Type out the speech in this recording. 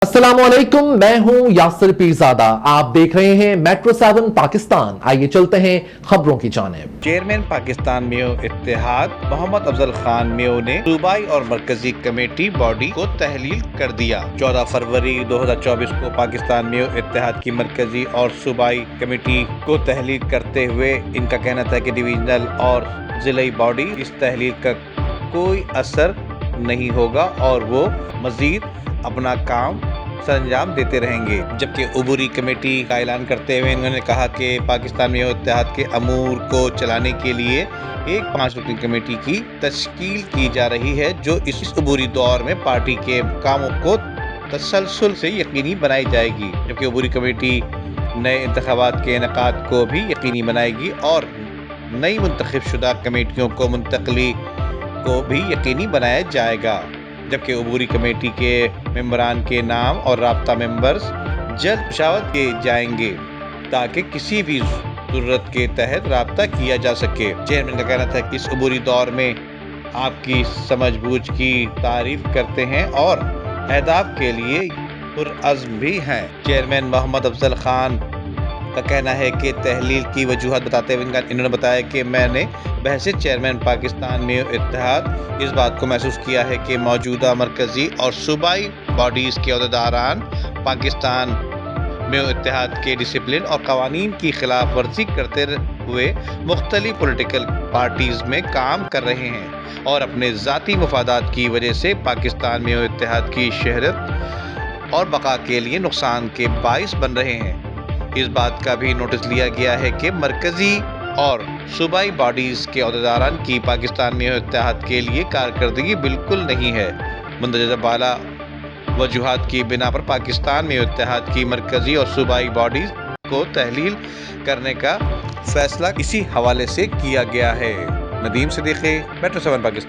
अस्सलामुअलैकुम, मैं हूं यासिर पीरजादा। आप देख रहे हैं मेट्रो 7 पाकिस्तान। आइए चलते हैं खबरों की जानिब। चेयरमैन पाकिस्तान मेयो इत्तेहाद मोहम्मद अफजल खान मेयो ने सूबाई और मरकजी कमेटी बॉडी को तहलील कर दिया। 14 फरवरी 2024 को पाकिस्तान मेयो इत्तेहाद की मरकजी और सूबाई कमेटी को तहलील करते हुए इनका कहना था कि डिवीजनल और जिलाई बॉडी इस तहलील का कोई असर नहीं होगा और वो मजीद अपना काम सरंजाम देते रहेंगे। जबकि अबूरी कमेटी का ऐलान करते हुए इन्होंने कहा कि पाकिस्तान में इत्तेहाद के अमूर को चलाने के लिए एक 5 रुकनी कमेटी की तश्कील की जा रही है, जो इस अबूरी दौर में पार्टी के कामों को तसलसल से यकीनी बनाई जाएगी। जबकि अबूरी कमेटी नए इंतखाबात के इनेकाद को भी यकीनी बनाएगी और नई मुंतखब शुदा कमेटियों को मुंतकली को भी यकीनी बनाया जाएगा। जबकि अबूरी कमेटी के मेंबरान के नाम और राब्ता मेंबर्स जल्द पेशावर किए जाएंगे ताकि किसी भी जरूरत के तहत राब्ता किया जा सके। चेयरमैन का कहना था कि इस अबूरी दौर में आपकी समझबूझ की तारीफ करते हैं और अहदाफ के लिए पुरअज़्म भी हैं। चेयरमैन मोहम्मद अफजल खान का कहना है कि तहलील की वजूहत बताते हुए इन्होंने बताया कि मैंने बहसे चेयरमैन पाकिस्तान में इत्तेहाद इस बात को महसूस किया है कि मौजूदा मरकजी और सूबाई बॉडीज़ के अहदेदारान पाकिस्तान में इत्तेहाद के डिसिप्लिन और कवानीन की खिलाफ वर्जी करते हुए मुख्तलिफ पॉलिटिकल पार्टीज़ में काम कर रहे हैं और अपने ज़ाती मफादात की वजह से पाकिस्तान में इत्तेहाद की शहरत और बका के लिए नुकसान के बाइस बन रहे हैं। इस बात का भी नोटिस लिया गया है कि मरकजी और सूबाई बॉडीज़ के अहदेदारान की पाकिस्तान में इत्तेहाद के लिए कारकर्दगी बिल्कुल नहीं है। मंदरजा बाला वजूहात की बिना पर पाकिस्तान में इत्तेहाद की मरकजी और सूबाई बॉडीज़ को तहलील करने का फैसला इसी हवाले से किया गया है। नदीम सिद्दीकी, मेट्रो 7 पाकिस्तान।